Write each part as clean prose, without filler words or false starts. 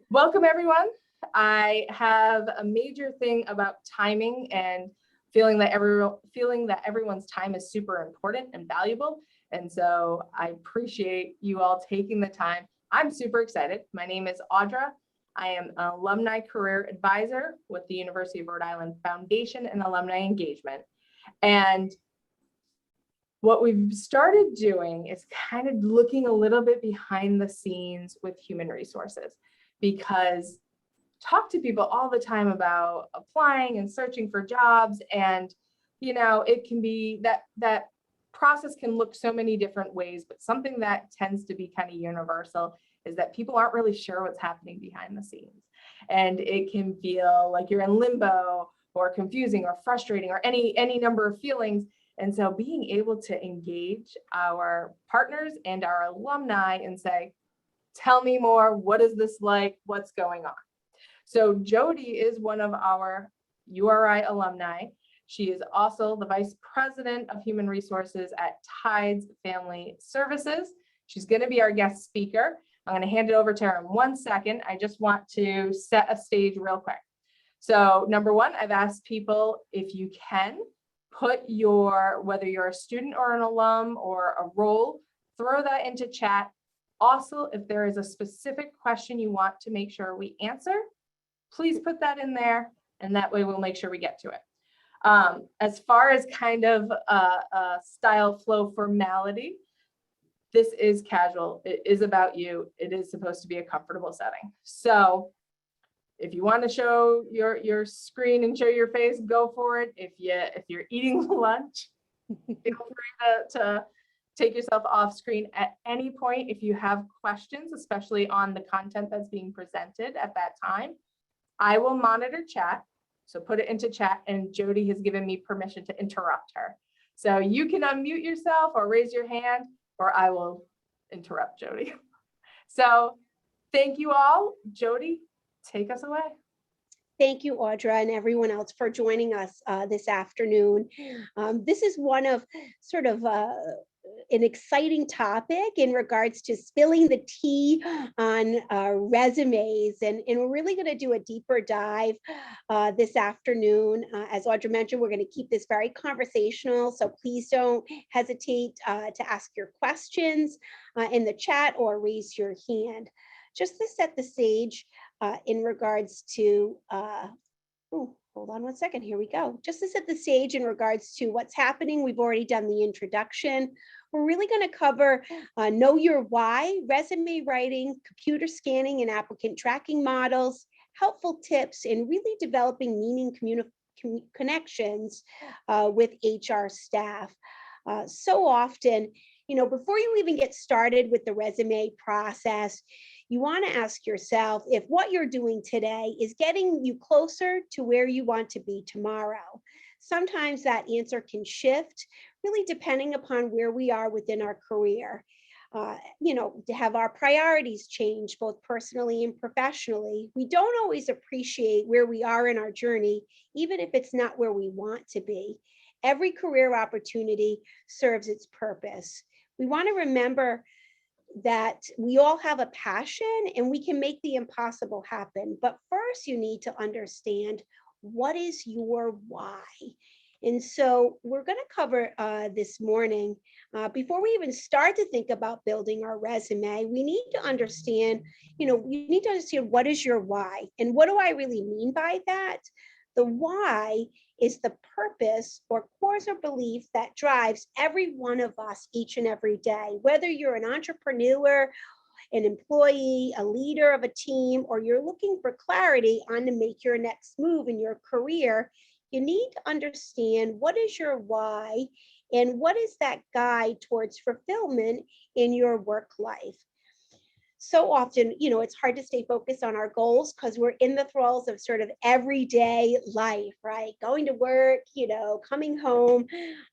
Welcome, everyone. I have a major thing about timing and feeling that everyone's time is super important and valuable. And so I appreciate you all taking the time. I'm super excited. My name is Audra. I am an alumni career advisor with the University of Rhode Island Foundation and Alumni Engagement. And what we've started doing is kind of looking a little bit behind the scenes with human resources, because talk to people all the time about applying and searching for jobs, and it can be that process can look so many different ways, but something that tends to be kind of universal is that people aren't really sure what's happening behind the scenes, and it can feel like you're in limbo or confusing or frustrating or any number of feelings. And so being able to engage our partners and our alumni and say, tell me more, what is this like, what's going on? So Jody is one of our URI alumni. She is also the Vice President of Human Resources at Tides Family Services. She's going to be our guest speaker. I'm going to hand it over to her in 1 second. I just want to set a stage real quick. So number one, I've asked people, if you can, put whether you're a student or an alum or a role, throw that into chat. Also, if there is a specific question you want to make sure we answer, please put that in there, and that way we'll make sure we get to it. As far as kind of a style flow formality, this is casual. It is about you. It is supposed to be a comfortable setting. So if you want to show your screen and show your face, go for it. If you're eating lunch, feel free to take yourself off screen at any point. If you have questions, especially on the content that's being presented at that time, I will monitor chat. So put it into chat, and Jody has given me permission to interrupt her. So you can unmute yourself or raise your hand, or I will interrupt Jody. So thank you all. Jody, take us away. Thank you, Audra, and everyone else for joining us this afternoon. This is one of sort of an exciting topic in regards to spilling the tea on resumes, and we're really going to do a deeper dive this afternoon. As Audra mentioned, we're going to keep this very conversational, so please don't hesitate to ask your questions in the chat or raise your hand. Just to set the stage in regards to, hold on 1 second, here we go. Just to set the stage in regards to what's happening, we've already done the introduction. We're really going to cover know your why, resume writing, computer scanning and applicant tracking models, helpful tips, and really developing meaning connections with HR staff. So often, before you even get started with the resume process, you want to ask yourself if what you're doing today is getting you closer to where you want to be tomorrow. Sometimes that answer can shift, really depending upon where we are within our career. To have our priorities change both personally and professionally. We don't always appreciate where we are in our journey, even if it's not where we want to be. Every career opportunity serves its purpose. We want to remember that we all have a passion and we can make the impossible happen. But first, you need to understand, what is your why? And so we're going to cover this morning. Before we even start to think about building our resume, we need to understand, you need to understand, what is your why? And what do I really mean by that? The why is the purpose or course or belief that drives every one of us each and every day. Whether you're an entrepreneur, an employee, a leader of a team, or you're looking for clarity on to make your next move in your career, you need to understand, what is your why and what is that guide towards fulfillment in your work life. So often, it's hard to stay focused on our goals because we're in the thralls of sort of everyday life, right? Going to work, coming home.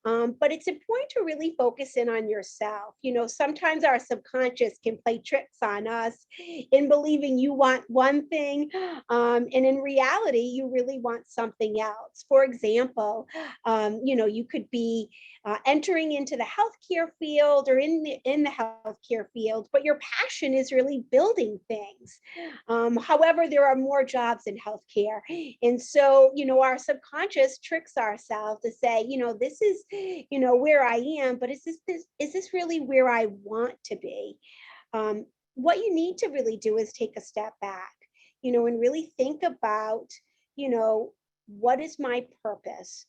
But it's important to really focus in on yourself. Sometimes our subconscious can play tricks on us in believing you want one thing, and in reality, you really want something else. For example, you could be entering into the healthcare field or in the healthcare field, but your passion is really building things. However, there are more jobs in healthcare. And so, our subconscious tricks ourselves to say, this is, where I am, but is this really where I want to be? What you need to really do is take a step back, and really think about, what is my purpose?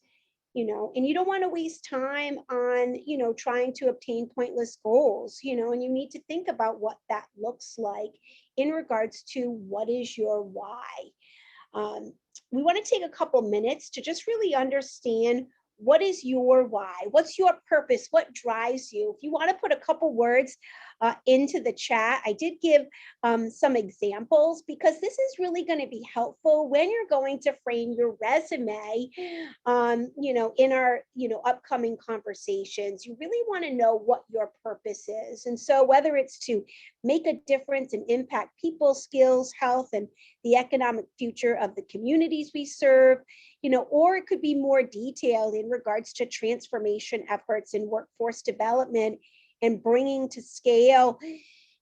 And you don't want to waste time on, trying to obtain pointless goals, and you need to think about what that looks like in regards to what is your why. We want to take a couple minutes to just really understand what is your why, what's your purpose, what drives you. If you want to put a couple words into the chat, I did give some examples, because this is really going to be helpful when you're going to frame your resume, in our, upcoming conversations. You really want to know what your purpose is. And so whether it's to make a difference and impact people's skills, health, and the economic future of the communities we serve, or it could be more detailed in regards to transformation efforts in workforce development and bringing to scale,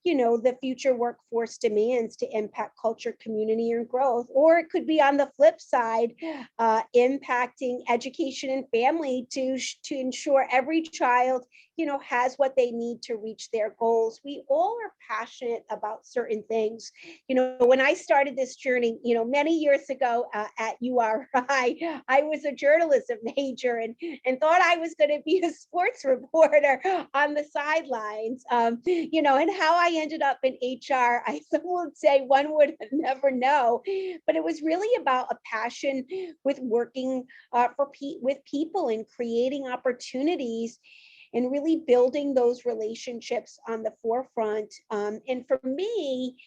the future workforce demands to impact culture, community, and growth. Or it could be on the flip side, impacting education and family to ensure every child, has what they need to reach their goals. We all are passionate about certain things. When I started this journey, many years ago at URI, I was a journalism major and thought I was going to be a sports reporter on the sidelines. And how I ended up in HR, some would say one would never know, but it was really about a passion with working with people and creating opportunities and really building those relationships on the forefront. And for me,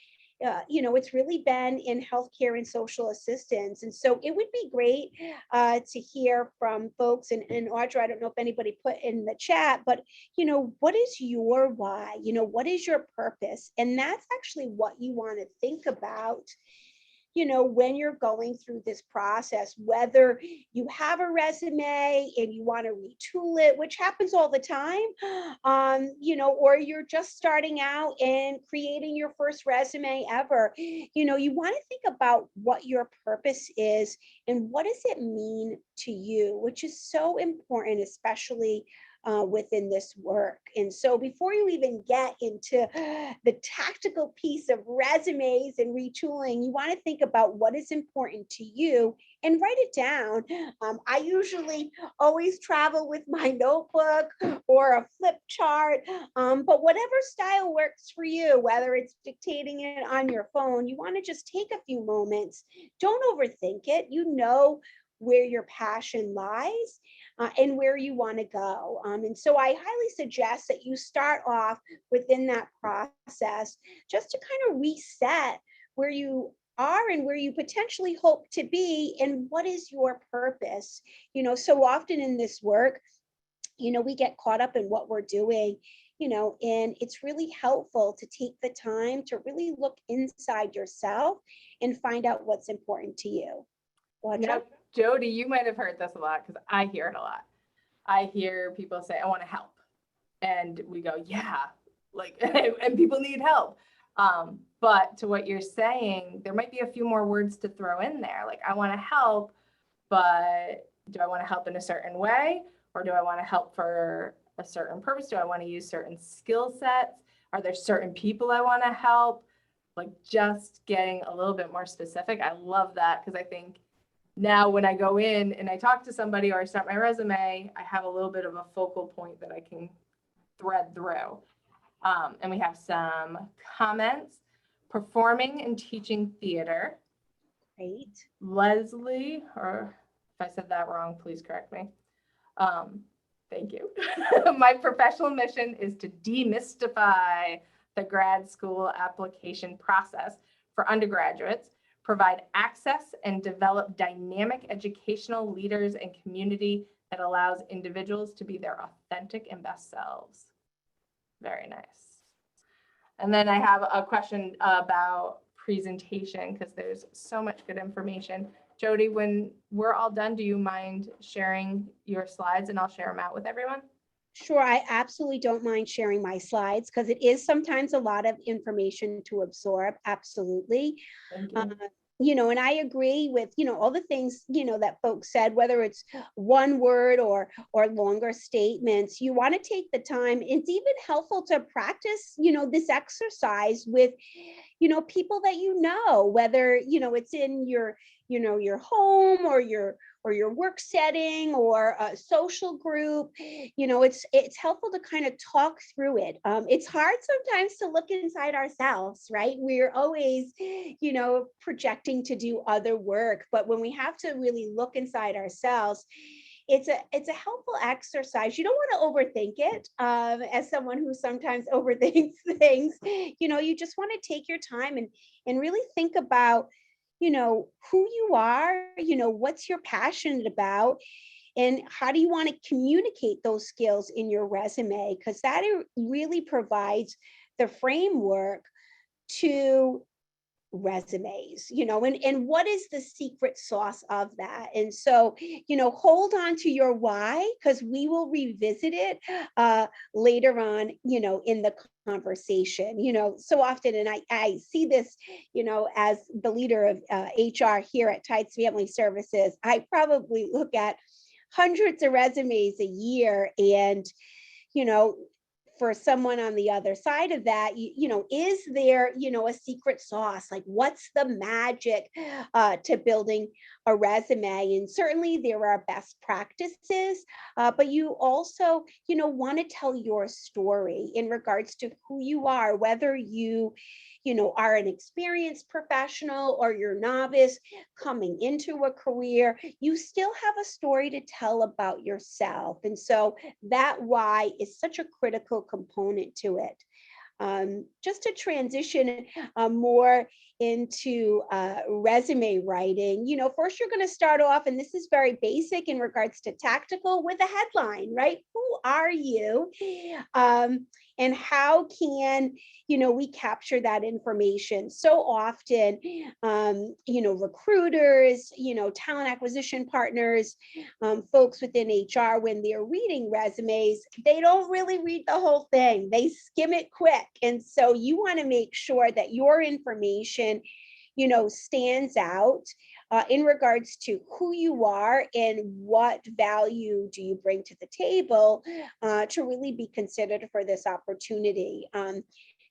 it's really been in healthcare and social assistance. And so it would be great to hear from folks. And Audra, I don't know if anybody put in the chat, but, what is your why? What is your purpose? And that's actually what you want to think about, when you're going through this process, whether you have a resume and you want to retool it, which happens all the time, or you're just starting out and creating your first resume ever, you want to think about what your purpose is and what does it mean to you, which is so important, especially within this work. And so before you even get into the tactical piece of resumes and retooling, you want to think about what is important to you and write it down. I usually always travel with my notebook or a flip chart, but whatever style works for you, whether it's dictating it on your phone, you want to just take a few moments. Don't overthink it. Where your passion lies and where you want to go. And so I highly suggest that you start off within that process just to kind of reset where you are and where you potentially hope to be and what is your purpose. So often in this work, we get caught up in what we're doing, and it's really helpful to take the time to really look inside yourself and find out what's important to you. Audra? Now, Jody, you might have heard this a lot because I hear it a lot. I hear people say, I want to help. And we go, yeah, and people need help. But to what you're saying, there might be a few more words to throw in there. Like, I want to help, but do I want to help in a certain way? Or do I want to help for a certain purpose? Do I want to use certain skill sets? Are there certain people I want to help? Like, just getting a little bit more specific. I love that because I think now when I go in and I talk to somebody or I start my resume, I have a little bit of a focal point that I can thread through. And we have some comments. Performing and teaching theater. Great. Leslie, or if I said that wrong, please correct me. Thank you. My professional mission is to demystify the grad school application process for undergraduates, provide access and develop dynamic educational leaders and community that allows individuals to be their authentic and best selves. Very nice. And then I have a question about presentation because there's so much good information. Jody, when we're all done, do you mind sharing your slides and I'll share them out with everyone? Sure, I absolutely don't mind sharing my slides because it is sometimes a lot of information to absorb. Absolutely. Thank Uh, you. and I agree with, all the things, that folks said, whether it's one word or longer statements, you want to take the time. It's even helpful to practice, this exercise with, people that whether, it's in your home or your work setting or a social group. It's helpful to kind of talk through it. It's hard sometimes to look inside ourselves, right? We're always, projecting to do other work, but when we have to really look inside ourselves, it's a helpful exercise. You don't want to overthink it. As someone who sometimes overthinks things, you just want to take your time and really think about, who you are, what's you're passionate about, and how do you want to communicate those skills in your resume? Because that really provides the framework to resumes, and what is the secret sauce of that? And so, hold on to your why, because we will revisit it later on, in the conversation. So often, and I see this, as the leader of HR here at Tides Family Services, I probably look at hundreds of resumes a year. And, you know, for someone on the other side of that, is there, a secret sauce? Like, what's the magic to building a resume? And certainly there are best practices, but you also, want to tell your story in regards to who you are, whether you are an experienced professional or you're novice coming into a career, you still have a story to tell about yourself. And so that why is such a critical component to it. Just to transition more into resume writing, first you're going to start off, and this is very basic in regards to tactical, with a headline, right? Who are you? And how can, we capture that information? So often, recruiters, talent acquisition partners, folks within HR, when they're reading resumes, they don't really read the whole thing. They skim it quick. And so you want to make sure that your information, stands out in regards to who you are and what value do you bring to the table to really be considered for this opportunity.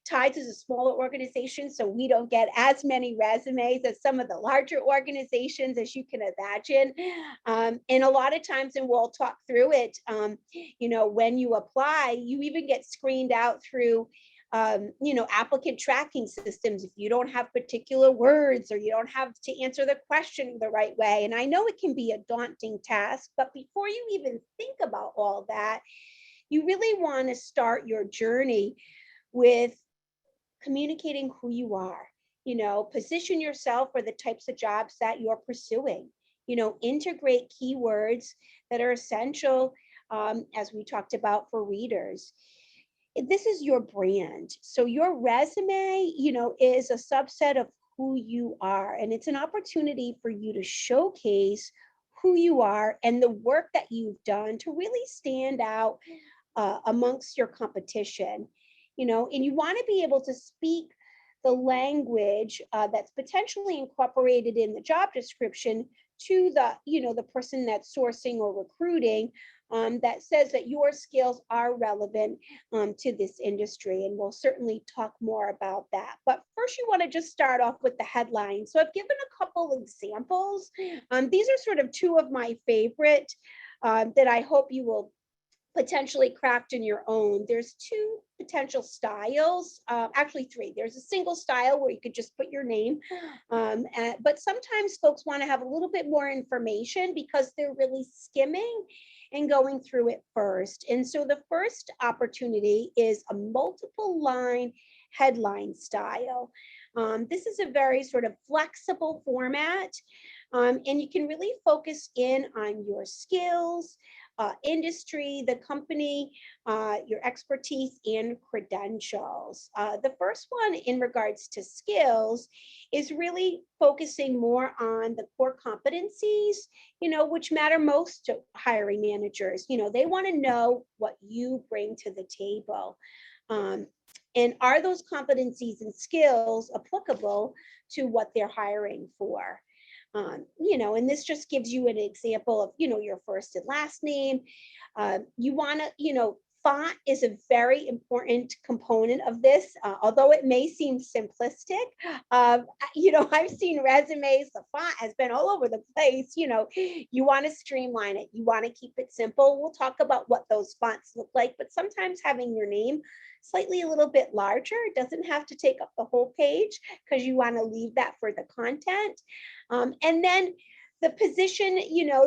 Tides is a smaller organization, so we don't get as many resumes as some of the larger organizations, as you can imagine. And a lot of times, and we'll talk through it, when you apply, you even get screened out through applicant tracking systems if you don't have particular words or you don't have to answer the question the right way. And I know it can be a daunting task, but before you even think about all that, you really want to start your journey with communicating who you are. Position yourself for the types of jobs that you're pursuing. Integrate keywords that are essential, as we talked about, for readers. This is your brand. So your resume, is a subset of who you are. And it's an opportunity for you to showcase who you are and the work that you've done to really stand out amongst your competition. And you want to be able to speak the language that's potentially incorporated in the job description to the person that's sourcing or recruiting, that says that your skills are relevant to this industry. And we'll certainly talk more about that. But first, you want to just start off with the headline. So I've given a couple examples. These are sort of two of my favorite that I hope you will potentially craft in your own. There's two potential styles, actually three. There's a single style where you could just put your name, but sometimes folks want to have a little bit more information because they're really skimming and going through it first. And so the first opportunity is a multiple line headline style. This is a very sort of flexible format, and you can really focus in on your skills, industry, the company, your expertise, and credentials. The first one in regards to skills is really focusing more on the core competencies, which matter most to hiring managers. They want to know what you bring to the table. And are those competencies and skills applicable to what they're hiring for? And this just gives you an example of, your first and last name. You want to, font is a very important component of this, although it may seem simplistic. I've seen resumes, the font has been all over the place. You want to streamline it. You want to keep it simple. We'll talk about what those fonts look like, but sometimes having your name slightly a little bit larger, it doesn't have to take up the whole page because you want to leave that for the content. And then the position,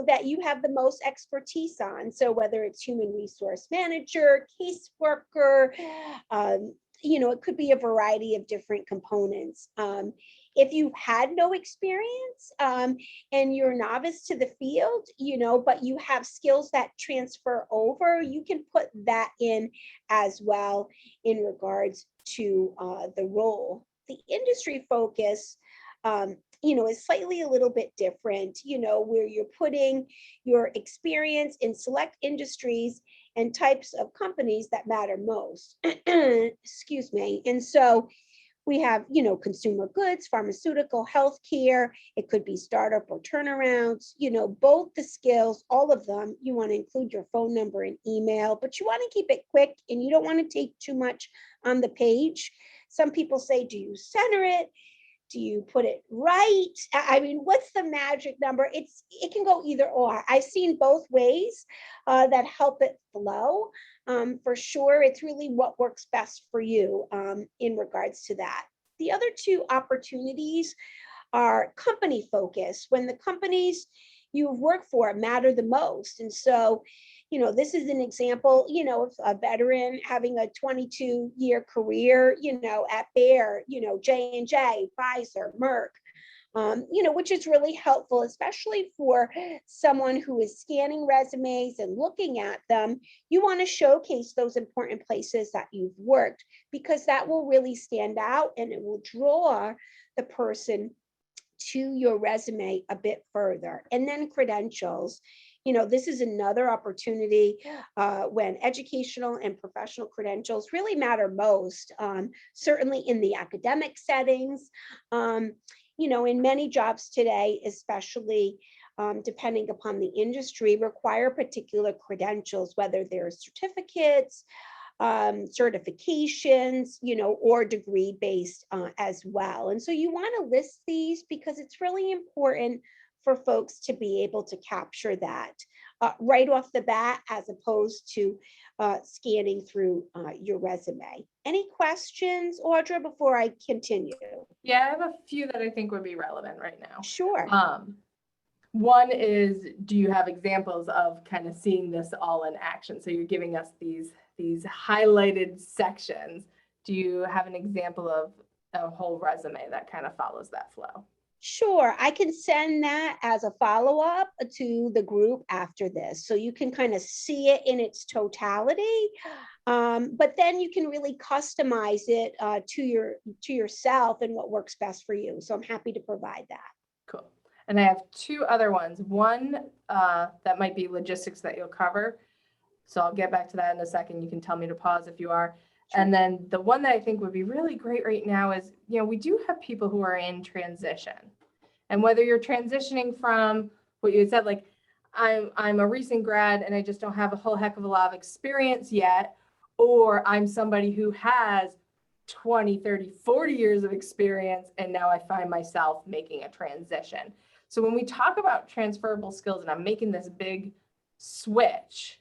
that you have the most expertise on. So whether it's human resource manager, caseworker, it could be a variety of different components. If you've had no experience and you're a novice to the field, but you have skills that transfer over, you can put that in as well in regards to the role. The industry focus is slightly a little bit different, where you're putting your experience in select industries and types of companies that matter most. Excuse me. And so we have, consumer goods, pharmaceutical, healthcare. It could be startup or turnarounds, both the skills, all of them. You want to include your phone number and email, but you want to keep it quick and you don't want to take too much on the page. Some people say, do you center it? Do you put it right? I mean, what's the magic number? It can go either or. I've seen both ways that help it flow. For sure, it's really what works best for you in regards to that. The other two opportunities are company focus, when the companies you've worked for matter the most. And so, this is an example, of a veteran having a 22-year career, at Bayer, J&J, Pfizer, Merck, which is really helpful, especially for someone who is scanning resumes and looking at them. You want to showcase those important places that you've worked, because that will really stand out and it will draw the person to your resume a bit further. And then credentials. This is another opportunity when educational and professional credentials really matter most, certainly in the academic settings. In many jobs today, especially depending upon the industry, require particular credentials, whether they're certificates, certifications, or degree-based as well. And so you want to list these because it's really important for folks to be able to capture that right off the bat, as opposed to scanning through your resume. Any questions, Audra, before I continue? Yeah, I have a few that I think would be relevant right now. Sure. One is, do you have examples of kind of seeing this all in action? So you're giving us these highlighted sections. Do you have an example of a whole resume that kind of follows that flow? Sure, I can send that as a follow-up to the group after this, so you can kind of see it in its totality. But then you can really customize it to yourself and what works best for you. So I'm happy to provide that. Cool. And I have two other ones. One that might be logistics that you'll cover. So I'll get back to that in a second. You can tell me to pause if you are. Sure. And then the one that I think would be really great right now is, we do have people who are in transition. And whether you're transitioning from what you had said, like, I'm a recent grad and I just don't have a whole heck of a lot of experience yet, or I'm somebody who has 20, 30, 40 years of experience and now I find myself making a transition. So when we talk about transferable skills and I'm making this big switch,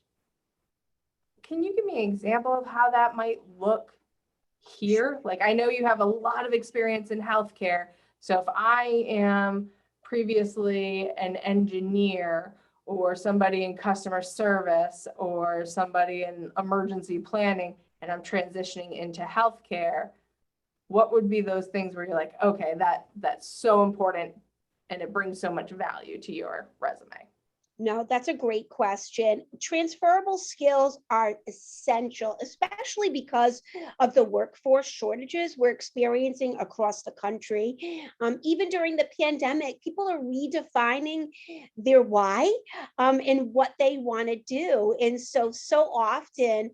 can you give me an example of how that might look here? Like, I know you have a lot of experience in healthcare. So if I am previously an engineer or somebody in customer service or somebody in emergency planning, and I'm transitioning into healthcare, what would be those things where you're like, okay, that's so important and it brings so much value to your resume? No, that's a great question. Transferable skills are essential, especially because of the workforce shortages we're experiencing across the country. Even during the pandemic, people are redefining their why and what they want to do. And so often,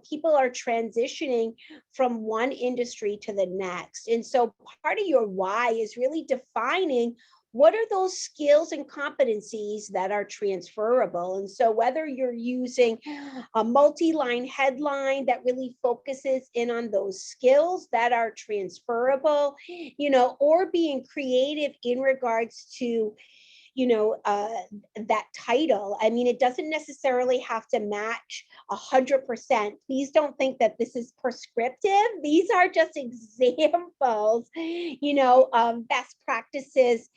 people are transitioning from one industry to the next. And so part of your why is really defining what are those skills and competencies that are transferable. And so whether you're using a multi-line headline that really focuses in on those skills that are transferable, or being creative in regards to that title. I mean, it doesn't necessarily have to match 100%. Please don't think that this is prescriptive. These are just examples, of best practices,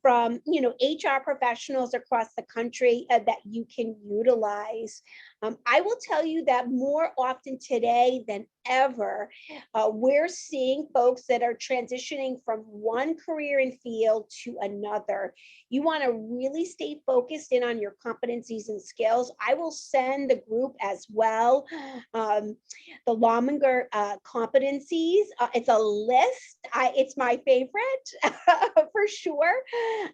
from, HR professionals across the country that you can utilize. I will tell you that more often today than ever, we're seeing folks that are transitioning from one career and field to another. You want to really stay focused in on your competencies and skills. I will send the group as well the Lominger competencies. It's a list. It's my favorite for sure.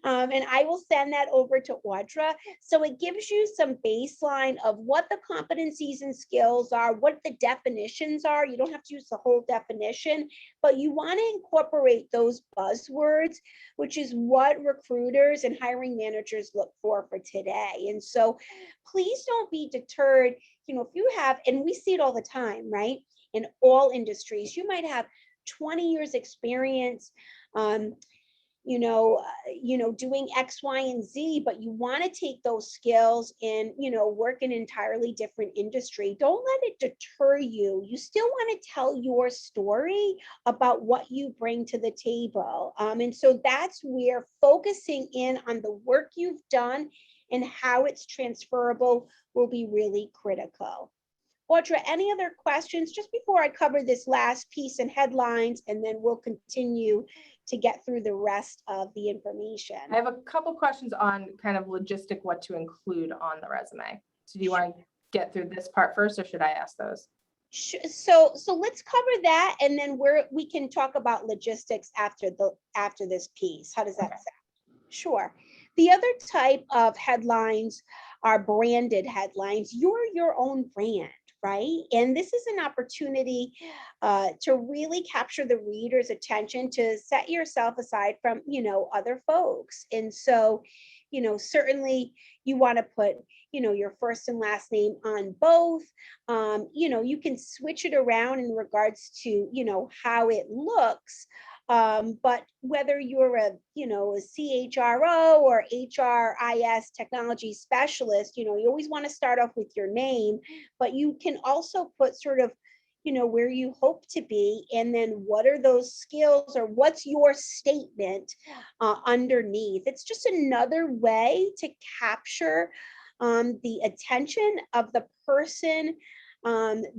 And I will send that over to Audra. So it gives you some baseline of what the competencies and skills are, what the definitions are. You don't have to use the whole definition, but you want to incorporate those buzzwords, which is what recruiters and hiring managers look for today. And so please don't be deterred. If you have, and we see it all the time, right? In all industries, you might have 20 years experience, doing X, Y, and Z, but you want to take those skills and, work in an entirely different industry. Don't let it deter you. You still want to tell your story about what you bring to the table. And so that's where focusing in on the work you've done and how it's transferable will be really critical. Audra, any other questions just before I cover this last piece in headlines, and then we'll continue to get through the rest of the information? I have a couple questions on kind of logistic, what to include on the resume. So do you want to get through this part first, or should I ask those? So let's cover that, and then we can talk about logistics after this piece. How does that sound? Sure. The other type of headlines are branded headlines. You're your own brand, right? And this is an opportunity to really capture the reader's attention, to set yourself aside from, other folks. And so, certainly you want to put, your first and last name on both. You can switch it around in regards to, how it looks. But whether you're a CHRO or HRIS technology specialist, you always want to start off with your name, but you can also put sort of, where you hope to be, and then what are those skills, or what's your statement underneath. It's just another way to capture the attention of the person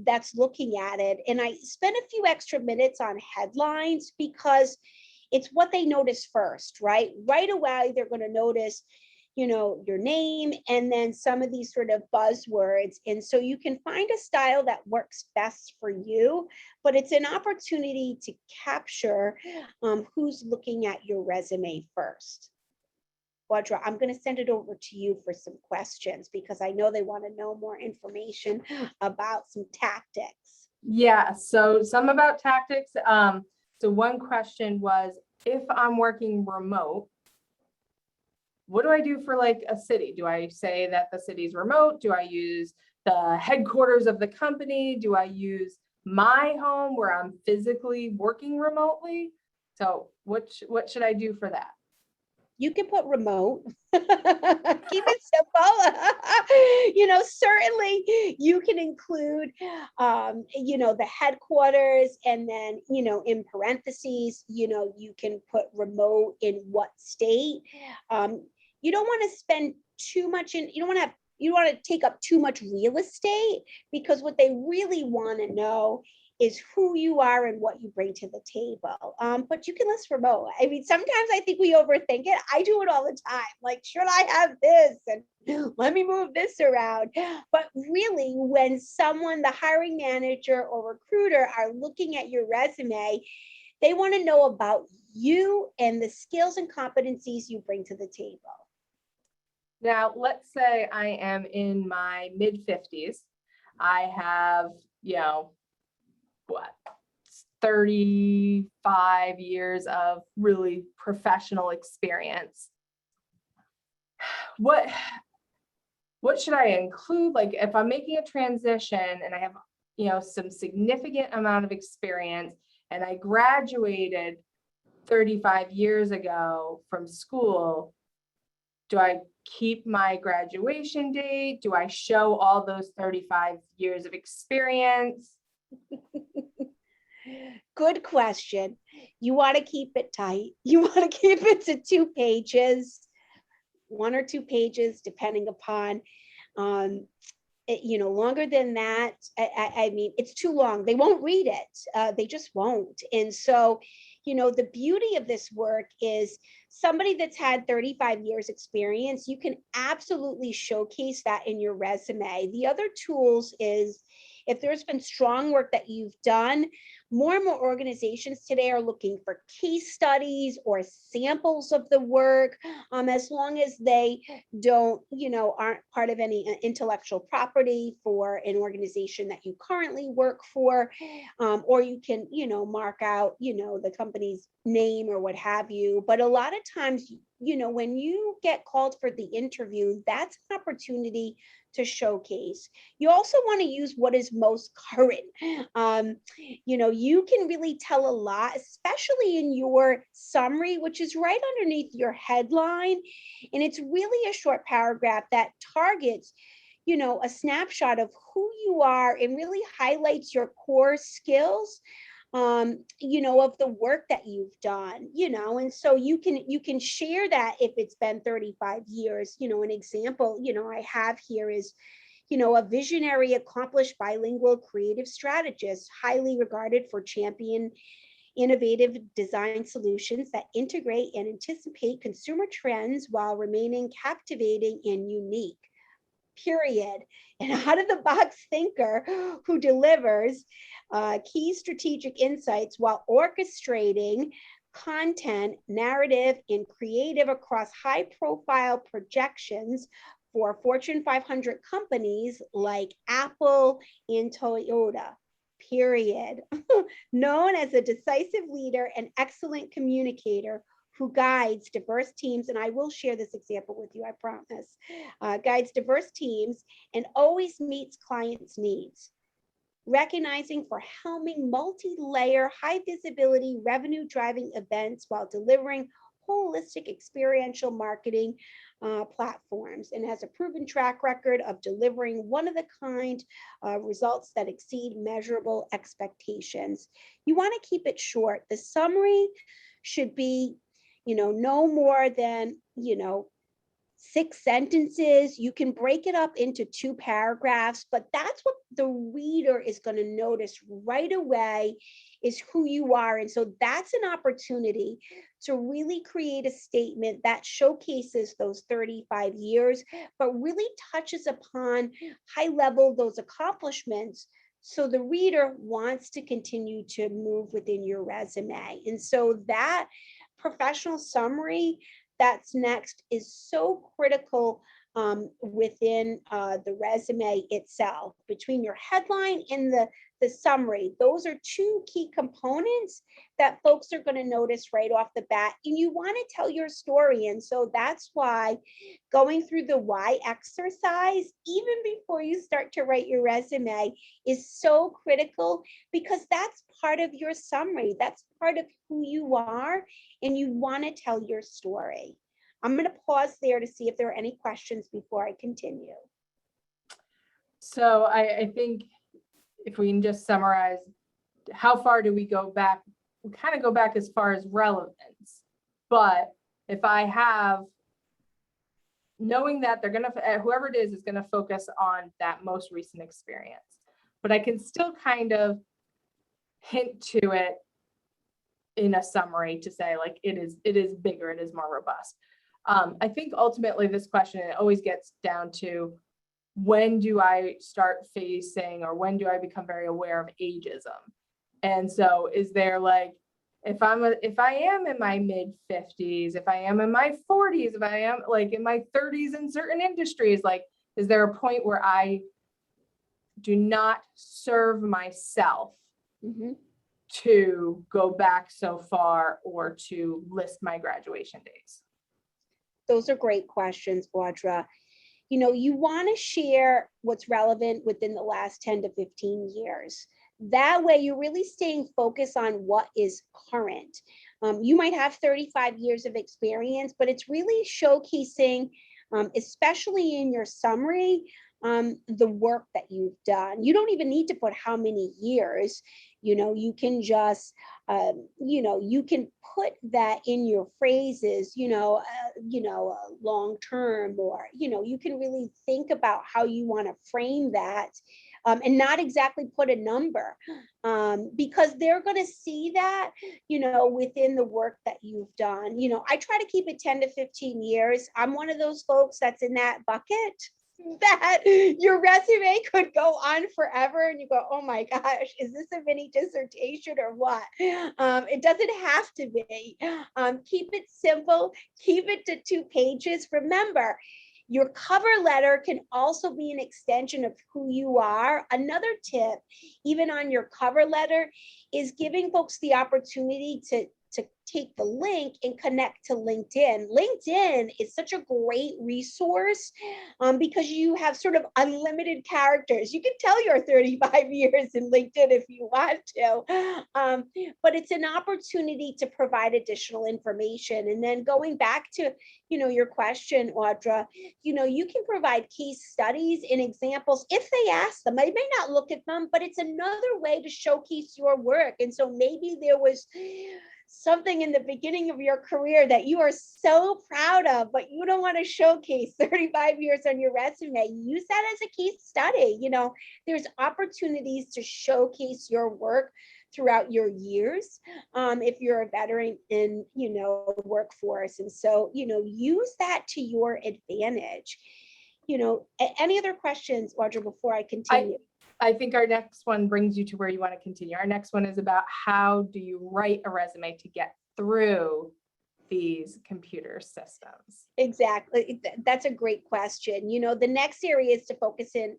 that's looking at it. And I spent a few extra minutes on headlines because it's what they notice first, right? Right away, they're going to notice, your name, and then some of these sort of buzzwords. And so you can find a style that works best for you, but it's an opportunity to capture who's looking at your resume first. Audra, I'm going to send it over to you for some questions because I know they want to know more information about some tactics. Yeah, so some about tactics. So one question was, if I'm working remote, what do I do for like a city? Do I say that the city's remote? Do I use the headquarters of the company? Do I use my home where I'm physically working remotely? So what should I do for that? You can put remote. Keep it simple. Certainly you can include, the headquarters, and then, in parentheses, you can put remote in what state. You don't want to spend too much you don't want to take up too much real estate, because what they really want to know is who you are and what you bring to the table. But you can list remote. I mean, sometimes I think we overthink it. I do it all the time. Like, should I have this? And let me move this around. But really, when someone, the hiring manager or recruiter, are looking at your resume, they want to know about you and the skills and competencies you bring to the table. Now, let's say I am in my mid 50s. I have, 35 years of really professional experience. What should I include? Like, if I'm making a transition and I have, some significant amount of experience, and I graduated 35 years ago from school, do I keep my graduation date? Do I show all those 35 years of experience? Good question. You want to keep it tight. You want to keep it to 2 pages, 1 or 2 pages, depending upon, longer than that. I mean, it's too long. They won't read it. They just won't. And so, the beauty of this work is somebody that's had 35 years experience, you can absolutely showcase that in your resume. The other tools is, if there's been strong work that you've done, more and more organizations today are looking for case studies or samples of the work, as long as they don't, aren't part of any intellectual property for an organization that you currently work for, or you can, mark out, the company's name or what have you. But a lot of times, when you get called for the interview, that's an opportunity to showcase. You also want to use what is most current. You can really tell a lot, especially in your summary, which is right underneath your headline. And it's really a short paragraph that targets, a snapshot of who you are and really highlights your core skills, of the work that you've done, and so you can share that if it's been 35 years. An example, I have here is, a visionary, accomplished bilingual creative strategist, highly regarded for champion innovative design solutions that integrate and anticipate consumer trends while remaining captivating and unique. Period. An out-of-the-box thinker who delivers key strategic insights while orchestrating content, narrative, and creative across high-profile projections for Fortune 500 companies like Apple and Toyota. Period. Known as a decisive leader and excellent communicator who guides diverse teams, and I will share this example with you, I promise, guides diverse teams and always meets clients' needs. Recognizing for helming multi-layer, high-visibility, revenue-driving events while delivering holistic experiential marketing platforms, and has a proven track record of delivering one-of-a-kind results that exceed measurable expectations. You want to keep it short. The summary should be, no more than, 6 sentences. You can break it up into 2 paragraphs, but that's what the reader is going to notice right away, is who you are. And so that's an opportunity to really create a statement that showcases those 35 years, but really touches upon high level those accomplishments, so the reader wants to continue to move within your resume. And so that professional summary that's next is so critical within the resume itself. Between your headline and the summary, those are 2 key components that folks are going to notice right off the bat. And you want to tell your story. And so that's why going through the why exercise, even before you start to write your resume, is so critical, because that's part of your summary. That's part of who you are, and you want to tell your story. I'm going to pause there to see if there are any questions before I continue. So I think if we can just summarize, how far do we go back? We kind of go back as far as relevance, but if I have, knowing that they're going to, whoever it is going to focus on that most recent experience, but I can still kind of hint to it in a summary to say like it is bigger, it is more robust. I think ultimately this question, it always gets down to, when do I start facing, or when do I become very aware of ageism? And so is there like, if I am in my mid 50s, if I am in my 40s, if I am like in my 30s in certain industries, like, is there a point where I do not serve myself to go back so far or to list my graduation dates? Those are great questions, Audra. You know, you want to share what's relevant within the last 10 to 15 years. That way you're really staying focused on what is current. You might have 35 years of experience, but it's really showcasing, especially in your summary, the work that you've done. You don't even need to put how many years. You can just, you can put that in your phrases, long term, or, you can really think about how you want to frame that, and not exactly put a number, because they're going to see that, within the work that you've done. I try to keep it 10 to 15 years. I'm one of those folks that's in that bucket, that your resume could go on forever and you go, oh my gosh, is this a mini dissertation or what? It doesn't have to be. Keep it simple, keep it to 2 pages. Remember, your cover letter can also be an extension of who you are. Another tip, even on your cover letter, is giving folks the opportunity to take the link and connect to LinkedIn. LinkedIn is such a great resource, because you have sort of unlimited characters. You can tell your 35 years in LinkedIn if you want to, but it's an opportunity to provide additional information. And then going back to, your question, Audra, you can provide case studies and examples if they ask them. I may not look at them, but it's another way to showcase your work. And so maybe there was something in the beginning of your career that you are so proud of, but you don't want to showcase 35 years on your resume. Use that as a case study. There's opportunities to showcase your work throughout your years, if you're a veteran in, the workforce. And so, use that to your advantage. Any other questions, Audra, before I continue? I think our next one brings you to where you want to continue. Our next one is about, how do you write a resume to get through these computer systems? Exactly. That's a great question. The next area is to focus in,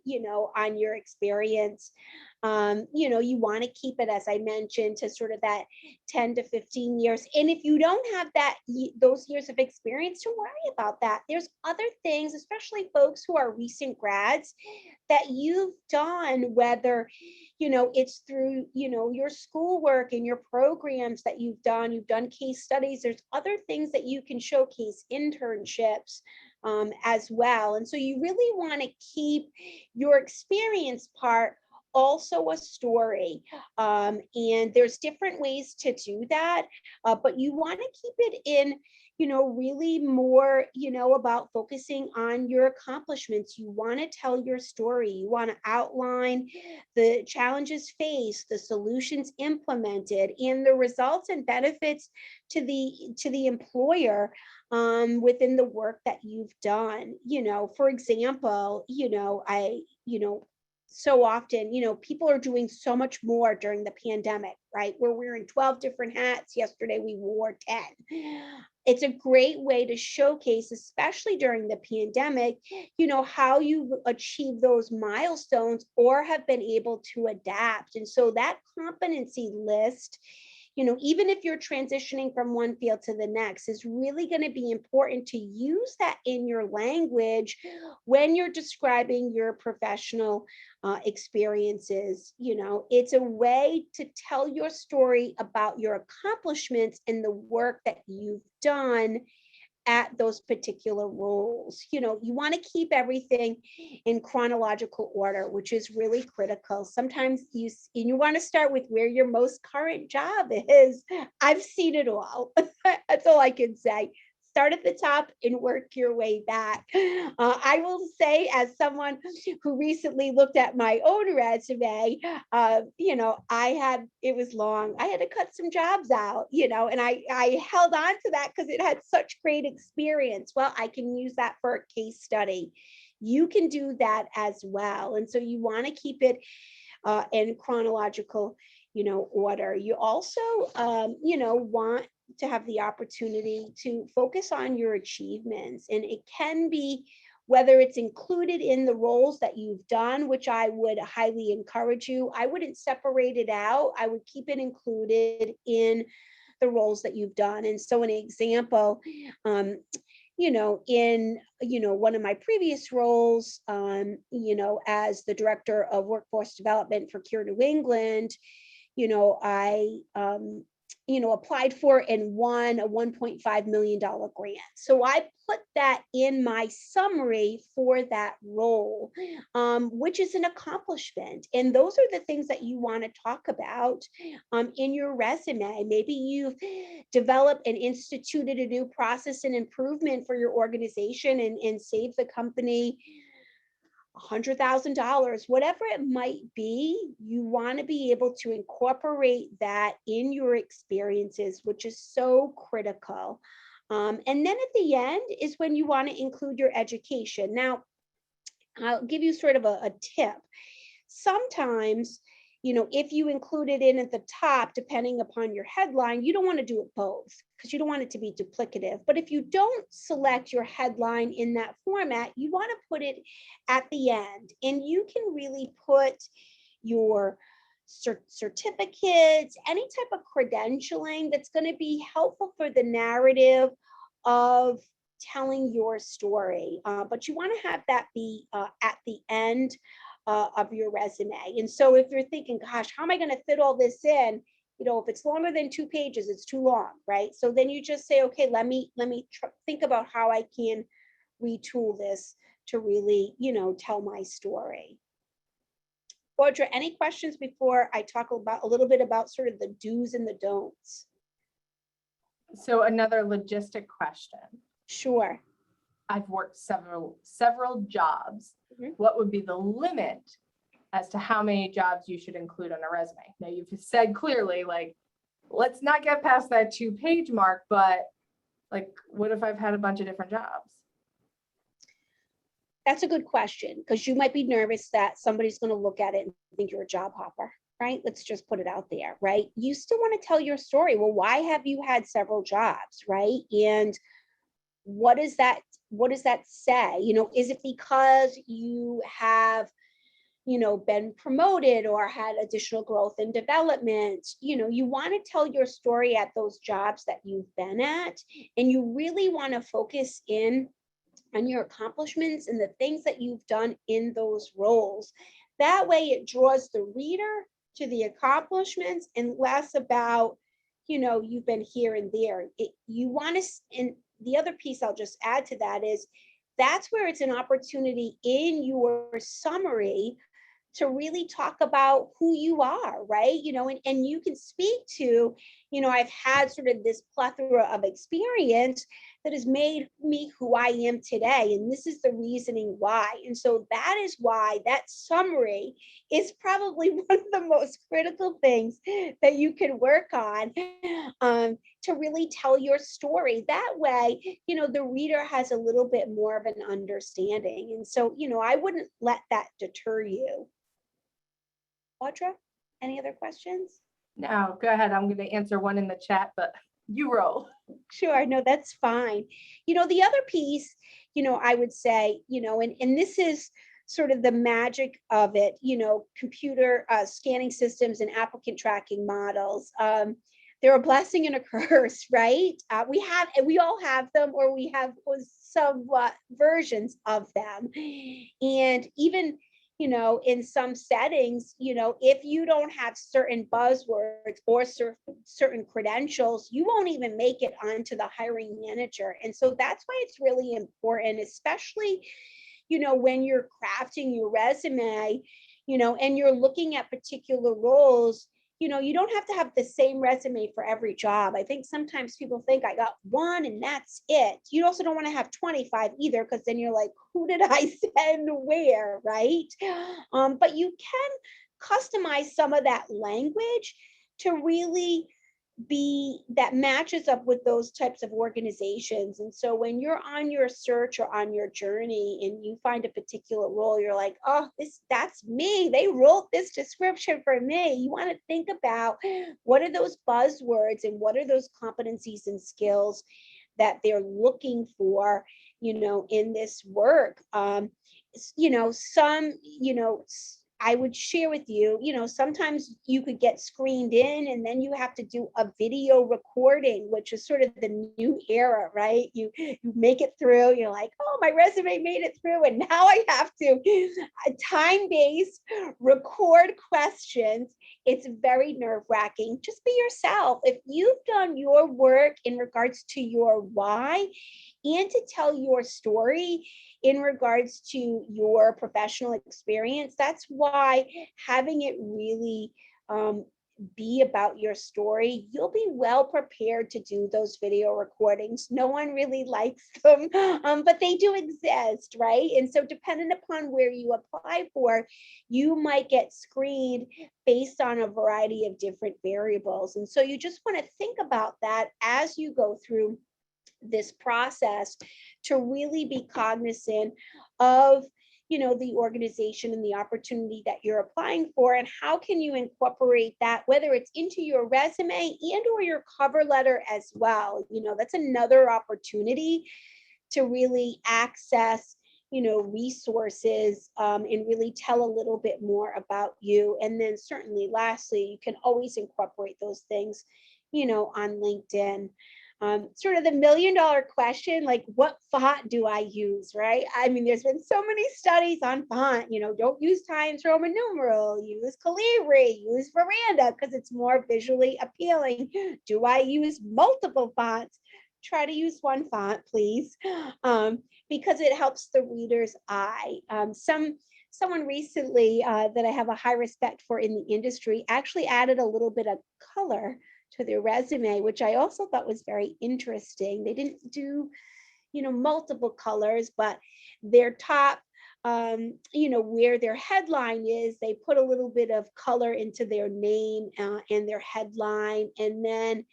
on your experience. You want to keep it, as I mentioned, to sort of that 10 to 15 years. And if you don't have those years of experience, don't worry about that. There's other things, especially folks who are recent grads, that you've done, whether, it's through, your schoolwork and your programs that you've done case studies. There's other things that you can showcase, internships, as well. And so you really want to keep your experience part also a story. And there's different ways to do that, but you want to keep it in, really more, about focusing on your accomplishments. You want to tell your story. You want to outline the challenges faced, the solutions implemented, and the results and benefits to the employer, within the work that you've done. For example, so often, people are doing so much more during the pandemic, right? We're wearing 12 different hats. Yesterday, we wore 10. It's a great way to showcase, especially during the pandemic, how you achieve those milestones or have been able to adapt. And so that competency list, even if you're transitioning from one field to the next, is really going to be important to use that in your language when you're describing your professional experiences. It's a way to tell your story about your accomplishments and the work that you've done at those particular roles. You want to keep everything in chronological order, which is really critical. Sometimes you want to start with where your most current job is. I've seen it all. That's all I can say. start at the top and work your way back. I will say, as someone who recently looked at my own resume, it was long. I had to cut some jobs out, and I held on to that because it had such great experience. Well, I can use that for a case study. You can do that as well. And so you want to keep it in chronological, order. You also, want to have the opportunity to focus on your achievements. And it can be whether it's included in the roles that you've done, which I would highly encourage you. I wouldn't separate it out. I would keep it included in the roles that you've done. And so an example, in one of my previous roles, as the director of workforce development for Cure New England, I applied for and won a $1.5 million grant. So I put that in my summary for that role, which is an accomplishment. And those are the things that you want to talk about in your resume. Maybe you've developed and instituted a new process and improvement for your organization and saved the company $100,000, whatever it might be. You want to be able to incorporate that in your experiences, which is so critical. And then at the end is when you want to include your education. Now, I'll give you sort of a tip. Sometimes, if you include it in at the top, depending upon your headline, you don't want to do it both because you don't want it to be duplicative. But if you don't select your headline in that format, you want to put it at the end. And you can really put your certificates, any type of credentialing that's going to be helpful for the narrative of telling your story. But you want to have that be at the end of your resume. And so if you're thinking, gosh, how am I going to fit all this in? If it's longer than 2 pages, it's too long, right? So then you just say, okay, let me think about how I can retool this to really, tell my story. Audra, any questions before I talk about a little bit about sort of the do's and the don'ts? So another logistic question. Sure. I've worked several jobs. Mm-hmm. What would be the limit as to how many jobs you should include on a resume? Now, you've said clearly, like, let's not get past that 2-page mark, but like, what if I've had a bunch of different jobs? That's a good question, because you might be nervous that somebody's going to look at it and think you're a job hopper, right? Let's just put it out there, right? You still want to tell your story. Well, why have you had several jobs, right? And what does that say? Is it because you have, been promoted or had additional growth and development? You want to tell your story at those jobs that you've been at, and you really want to focus in on your accomplishments and the things that you've done in those roles. That way it draws the reader to the accomplishments and less about, you've been here and there. And the other piece I'll just add to that is that's where it's an opportunity in your summary to really talk about who you are, right? And you can speak to, I've had sort of this plethora of experience that has made me who I am today. And this is the reasoning why. And so that is why that summary is probably one of the most critical things that you can work on to really tell your story. That way, the reader has a little bit more of an understanding. And so, I wouldn't let that deter you. Audra, any other questions? No, go ahead. I'm going to answer one in the chat, but you roll. Sure. No, that's fine. The other piece, I would say, and this is sort of the magic of it, computer scanning systems and applicant tracking models. They're a blessing and a curse, right? We all have them, or we have some versions of them. And even in some settings, if you don't have certain buzzwords or certain credentials, you won't even make it onto the hiring manager. And so that's why it's really important, especially, when you're crafting your resume, and you're looking at particular roles, you don't have to have the same resume for every job. I think sometimes people think I got one and that's it. You also don't want to have 25 either, because then you're like, who did I send where, right? But you can customize some of that language to really be that matches up with those types of organizations. And so when you're on your search or on your journey and you find a particular role, you're like, oh, that's me. They wrote this description for me. You want to think about what are those buzzwords and what are those competencies and skills that they're looking for, in this work. I would share with you, sometimes you could get screened in and then you have to do a video recording, which is sort of the new era, right? You make it through, you're like, oh, my resume made it through, and now I have to time-based record questions. It's very nerve-wracking. Just be yourself. If you've done your work in regards to your why and to tell your story in regards to your professional experience, that's why having it really be about your story, you'll be well prepared to do those video recordings. No one really likes them, but they do exist, right? And so depending upon where you apply for, you might get screened based on a variety of different variables. And so you just want to think about that as you go through this process, to really be cognizant of the organization and the opportunity that you're applying for, and how can you incorporate that, whether it's into your resume and or your cover letter as well. That's another opportunity to really access resources, and really tell a little bit more about you. And then certainly lastly, you can always incorporate those things on LinkedIn. Sort of the $1 million question, like, what font do I use, right? I mean, there's been so many studies on font, don't use Times Roman numeral, use Calibri, use Veranda, because it's more visually appealing. Do I use multiple fonts? Try to use one font, please, because it helps the reader's eye. Someone recently that I have a high respect for in the industry actually added a little bit of color to their resume, which I also thought was very interesting. They didn't do, multiple colors, but their top, where their headline is, they put a little bit of color into their name and their headline. And then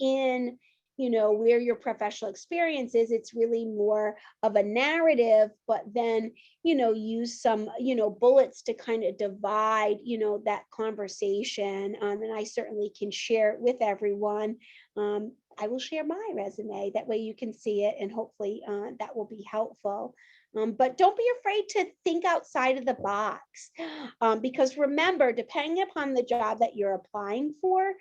in where your professional experience is, it's really more of a narrative, but then, use some, bullets to kind of divide, that conversation. And I certainly can share it with everyone. I will share my resume. That way you can see it, and hopefully that will be helpful. But don't be afraid to think outside of the box, because remember, depending upon the job that you're applying for,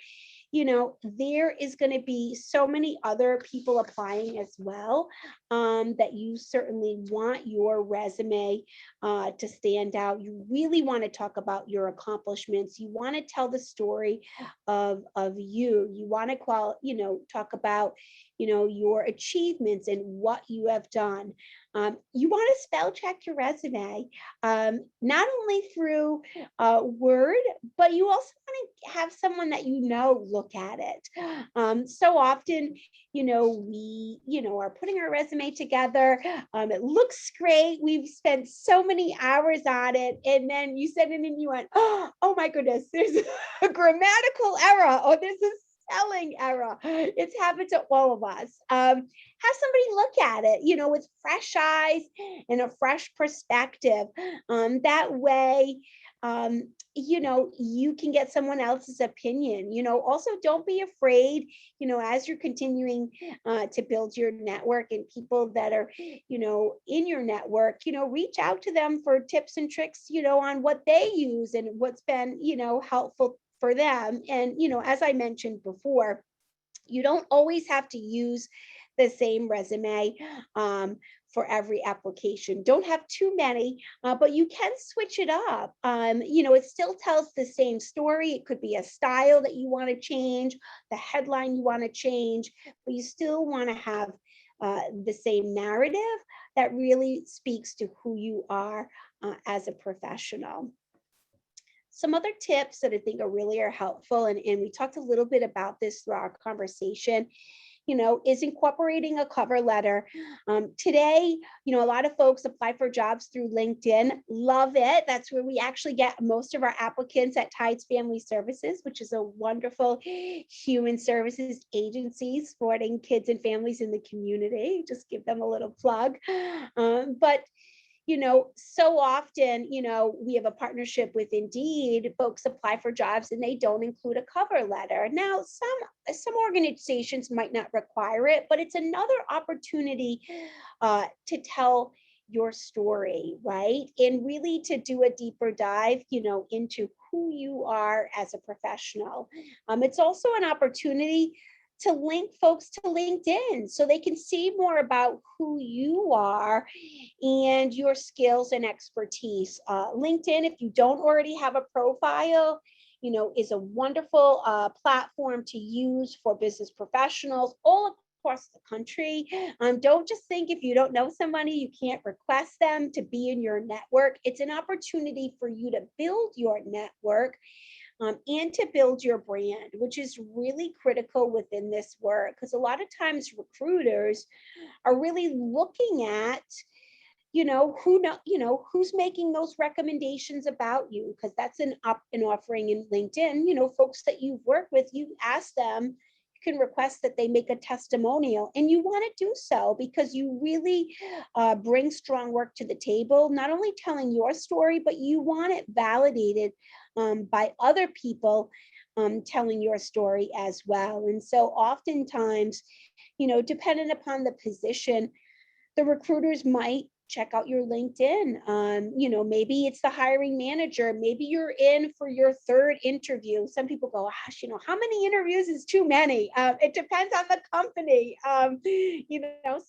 there is going to be so many other people applying as well, that you certainly want your resume to stand out. You really want to talk about your accomplishments. You want to tell the story of you. You want to talk about your achievements and what you have done. You want to spell check your resume, not only through Word, but you also want to have someone that look at it. So often, we, are putting our resume together. It looks great. We've spent so many hours on it, and then you send it in and you went, oh my goodness, there's a grammatical error, or there's a spelling error. It's happened to all of us. Have somebody look at it, with fresh eyes and a fresh perspective. That way, you can get someone else's opinion. Also, don't be afraid, as you're continuing to build your network and people that are, in your network, reach out to them for tips and tricks, on what they use and what's been, helpful for them. And, as I mentioned before, you don't always have to use the same resume for every application. Don't have too many, but you can switch it up. It still tells the same story. It could be a style that you want to change, the headline you want to change, but you still want to have the same narrative that really speaks to who you are as a professional. Some other tips that I think are helpful, and we talked a little bit about this through our conversation, is incorporating a cover letter. Today, a lot of folks apply for jobs through LinkedIn. Love it. That's where we actually get most of our applicants at Tides Family Services, which is a wonderful human services agency supporting kids and families in the community. Just give them a little plug. But so often, we have a partnership with Indeed. Folks apply for jobs and they don't include a cover letter. Now, some organizations might not require it, but it's another opportunity to tell your story, right? And really to do a deeper dive, into who you are as a professional. It's also an opportunity to link folks to LinkedIn so they can see more about who you are and your skills and expertise. LinkedIn, if you don't already have a profile, is a wonderful platform to use for business professionals all across the country. Don't just think if you don't know somebody, you can't request them to be in your network. It's an opportunity for you to build your network and to build your brand, which is really critical within this work. Because a lot of times recruiters are really looking at, who's making those recommendations about you, because that's an offering in LinkedIn. Folks that you've worked with, you ask them, you can request that they make a testimonial, and you want to do so because you really bring strong work to the table, not only telling your story, but you want it validated by other people telling your story as well. And so oftentimes, depending upon the position, the recruiters might check out your LinkedIn. Maybe it's the hiring manager. Maybe you're in for your third interview. Some people go, gosh, how many interviews is too many? It depends on the company.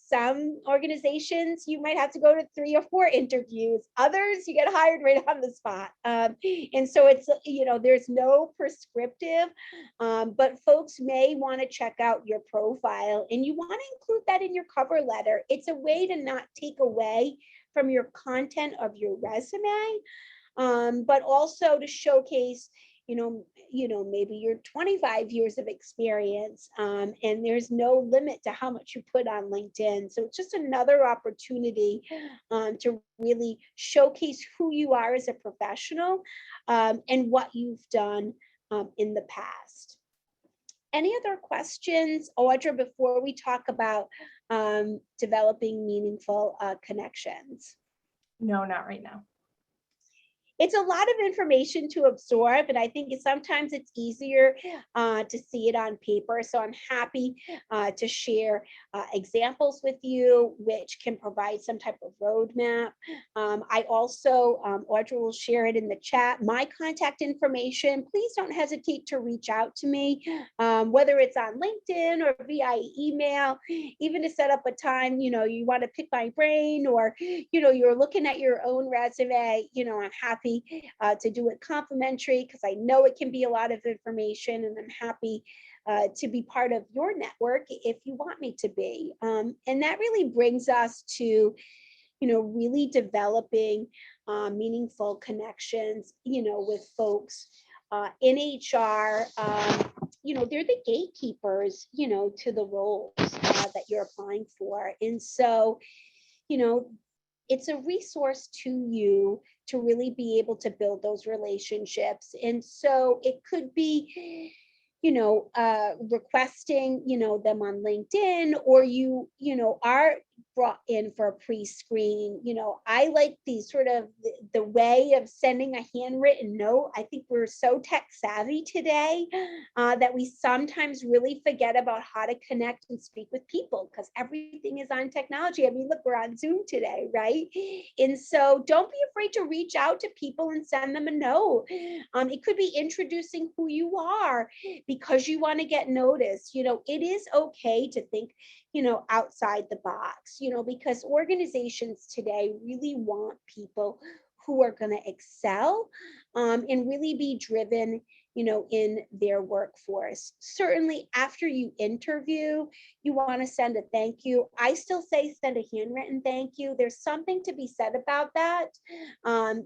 Some organizations, you might have to go to 3 or 4 interviews. Others, you get hired right on the spot. And so it's, there's no prescriptive, but folks may want to check out your profile, and you want to include that in your cover letter. It's a way to not take away from your content of your resume, but also to showcase, maybe your 25 years of experience, and there's no limit to how much you put on LinkedIn. So it's just another opportunity to really showcase who you are as a professional and what you've done in the past. Any other questions, Audra, before we talk about developing meaningful connections? No, not right now. It's a lot of information to absorb, and I think sometimes it's easier to see it on paper. So I'm happy to share examples with you, which can provide some type of roadmap. I also, Audra will share it in the chat, my contact information. Please don't hesitate to reach out to me, whether it's on LinkedIn or via email, even to set up a time, you want to pick my brain, or, you're looking at your own resume, I'm happy to do it complimentary, because I know it can be a lot of information, and I'm happy to be part of your network if you want me to be. And that really brings us to, really developing meaningful connections, with folks in HR. They're the gatekeepers, to the roles that you're applying for. And so, it's a resource to you to really be able to build those relationships. And so it could be, requesting, them on LinkedIn, or you are brought in for a pre-screen. I like the sort of the way of sending a handwritten note. I think we're so tech savvy today that we sometimes really forget about how to connect and speak with people, because everything is on technology. I mean, look, we're on Zoom today, right? And so don't be afraid to reach out to people and send them a note. It could be introducing who you are because you want to get noticed. It is okay to think, outside the box, because organizations today really want people who are going to excel and really be driven in their workforce. Certainly after you interview, you want to send a thank you. I still say send a handwritten thank you. There's something to be said about that.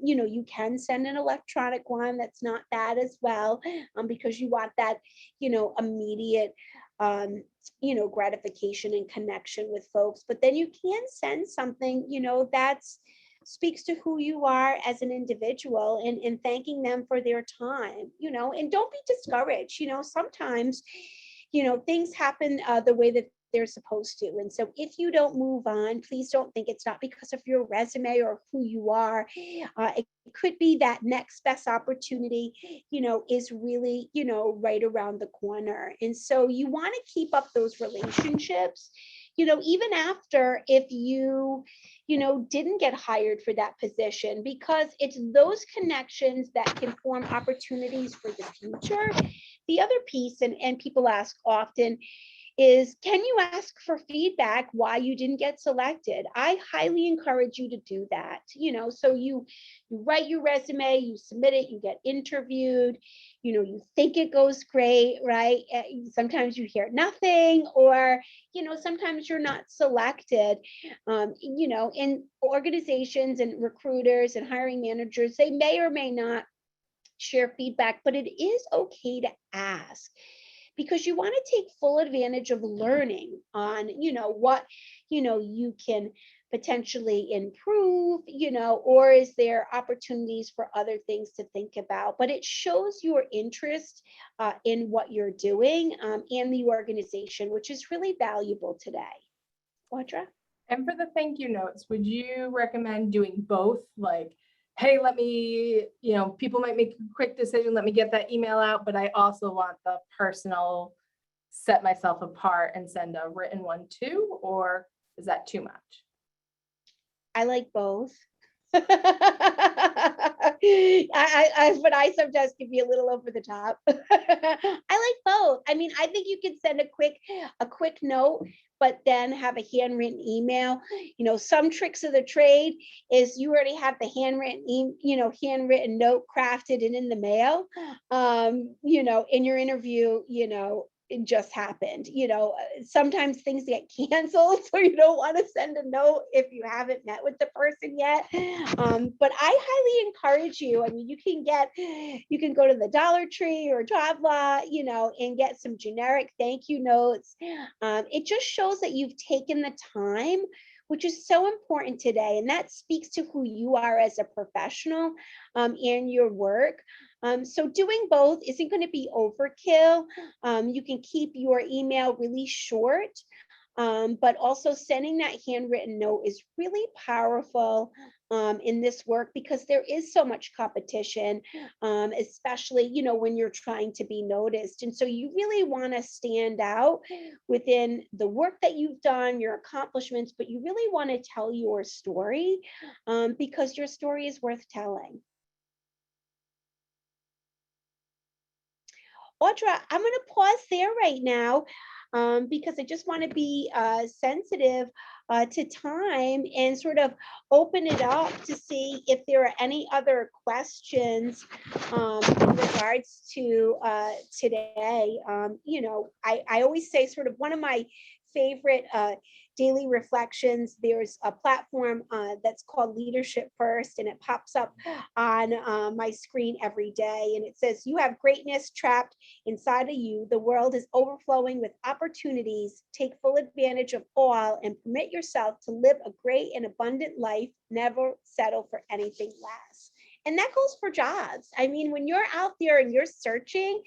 You can send an electronic one. That's not bad as well, because you want that, immediate, gratification and connection with folks. But then you can send something, that's speaks to who you are as an individual, and thanking them for their time, and don't be discouraged. Sometimes, things happen the way that they're supposed to. And so if you don't move on, please don't think it's not because of your resume or who you are. It could be that next best opportunity, is really, right around the corner. And so you want to keep up those relationships, even after if you didn't get hired for that position, because it's those connections that can form opportunities for the future. The other piece, and people ask often, is can you ask for feedback why you didn't get selected? I highly encourage you to do that. So you write your resume, you submit it, you get interviewed, you think it goes great, right? Sometimes you hear nothing, or sometimes you're not selected. In organizations and recruiters and hiring managers, they may or may not share feedback, but it is okay to ask, because you want to take full advantage of learning on, what, you can potentially improve, or is there opportunities for other things to think about. But it shows your interest in what you're doing, and the organization, which is really valuable today. Audra? And for the thank you notes, would you recommend doing both? Like, hey, let me, people might make a quick decision, let me get that email out, but I also want the personal, set myself apart and send a written one too? Or is that too much? I like both. But I sometimes can be a little over the top. I like both. I mean, I think you can send a quick note, but then have a handwritten email. Some tricks of the trade is you already have the handwritten note crafted and in the mail. In your interview, it just happened. Sometimes things get canceled, so you don't want to send a note if you haven't met with the person yet. But I highly encourage you. I mean, you can go to the Dollar Tree or Jobla, and get some generic thank you notes. It just shows that you've taken the time, which is so important today. And that speaks to who you are as a professional, and your work. So doing both isn't going to be overkill. You can keep your email really short, but also sending that handwritten note is really powerful in this work, because there is so much competition, especially, when you're trying to be noticed. And so you really want to stand out within the work that you've done, your accomplishments, but you really want to tell your story, because your story is worth telling. Audra, I'm going to pause there right now, because I just want to be sensitive to time, and sort of open it up to see if there are any other questions in regards to today. I always say, sort of, one of my favorite daily reflections, there's a platform that's called Leadership First, and it pops up on my screen every day, and it says, you have greatness trapped inside of you. The world is overflowing with opportunities. Take full advantage of all and permit yourself to live a great and abundant life. Never settle for anything less. And that goes for jobs. I mean, when you're out there and you're searching,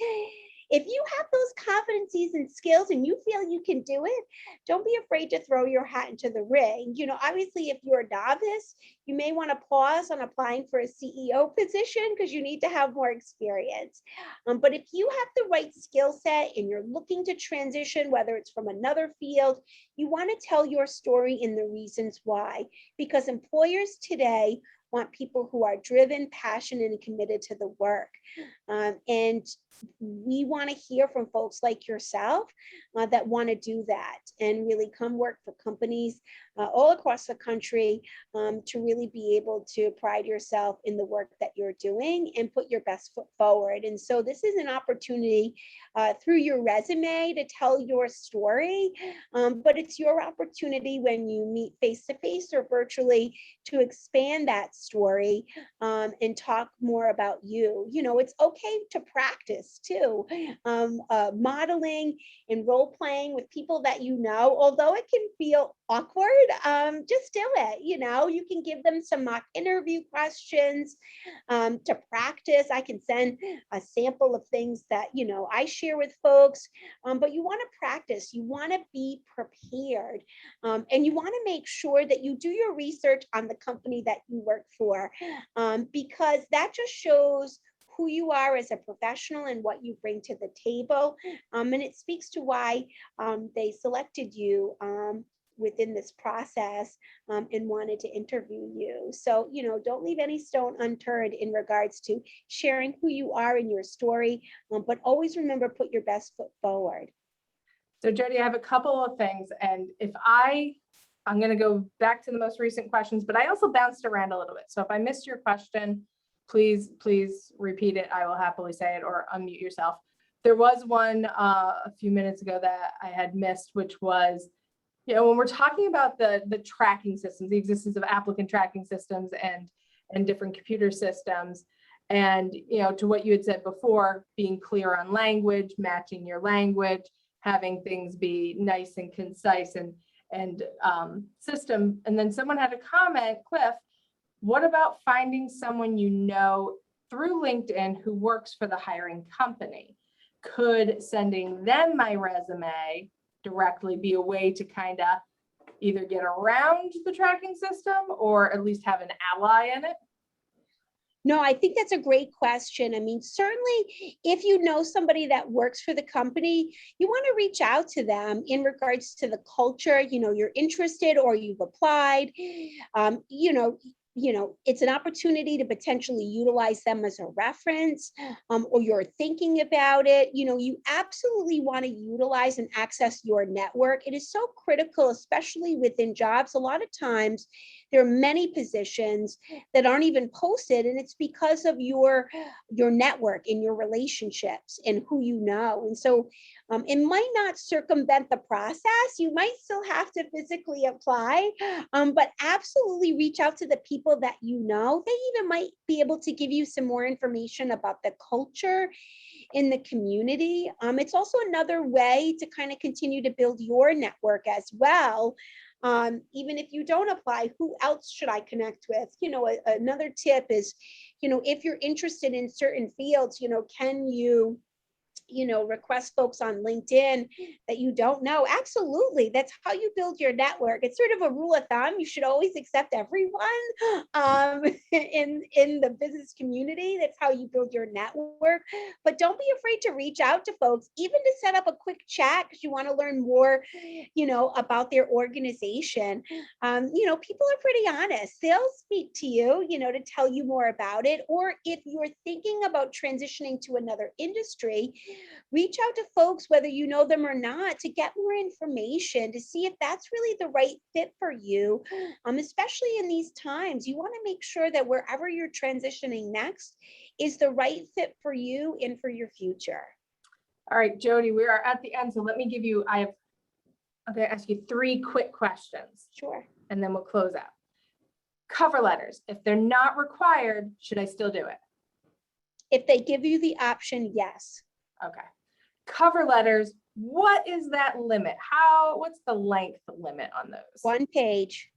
if you have those competencies and skills and you feel you can do it, don't be afraid to throw your hat into the ring. Obviously, if you're a novice, you may want to pause on applying for a CEO position, because you need to have more experience. But if you have the right skill set and you're looking to transition, whether it's from another field, you want to tell your story and the reasons why, because employers today want people who are driven, passionate, and committed to the work. And we want to hear from folks like yourself that want to do that and really come work for companies all across the country to really be able to pride yourself in the work that you're doing and put your best foot forward. And so this is an opportunity through your resume to tell your story, but it's your opportunity when you meet face-to-face or virtually to expand that story and talk more about you. You know, it's okay to practice too. Modeling and role playing with people that you know, although it can feel awkward, just do it. You know, you can give them some mock interview questions to practice. I can send a sample of things that, you know, I share with folks, but you want to practice, you want to be prepared, and you want to make sure that you do your research on the company that you work for, because that just shows who you are as a professional and what you bring to the table. And it speaks to why they selected you within this process and wanted to interview you. So, you know, don't leave any stone unturned in regards to sharing who you are in your story, but always remember, put your best foot forward. So Jody, I have a couple of things, and I'm going to go back to the most recent questions, but I also bounced around a little bit. So if I missed your question, please repeat it. I will happily say it, or unmute yourself. There was one a few minutes ago that I had missed, which was, you know, when we're talking about the tracking systems, the existence of applicant tracking systems and different computer systems, and, you know, to what you had said before, being clear on language, matching your language, having things be nice and concise and system. And then someone had a comment, Cliff, what about finding someone you know through LinkedIn who works for the hiring company? Could sending them my resume directly be a way to kind of either get around the tracking system or at least have an ally in it? No, I think that's a great question. I mean, certainly if you know somebody that works for the company, you want to reach out to them in regards to the culture, you know, you're interested or you've applied, it's an opportunity to potentially utilize them as a reference, or you're thinking about it. You know, you absolutely want to utilize and access your network. It is so critical, especially within jobs. A lot of times there are many positions that aren't even posted, and it's because of your network and your relationships and who you know. And so it might not circumvent the process. You might still have to physically apply, but absolutely reach out to the people that you know. They even might be able to give you some more information about the culture in the community. It's also another way to kind of continue to build your network as well. Even if you don't apply, who else should I connect with? You know, another tip is, you know, if you're interested in certain fields, you know, can you request folks on LinkedIn that you don't know? Absolutely. That's how you build your network. It's sort of a rule of thumb. You should always accept everyone in the business community. That's how you build your network. But don't be afraid to reach out to folks, even to set up a quick chat because you want to learn more, you know, about their organization. People are pretty honest. They'll speak to you, you know, to tell you more about it. Or if you're thinking about transitioning to another industry, reach out to folks, whether you know them or not, to get more information, to see if that's really the right fit for you. Especially in these times, you want to make sure that wherever you're transitioning next is the right fit for you and for your future. All right, Jody, we are at the end. So let me give you, I'm going to ask you 3 quick questions. Sure. And then we'll close out. Cover letters, if they're not required, should I still do it? If they give you the option, yes. Okay. Cover letters, what is that limit? What's the length limit on those? 1 page.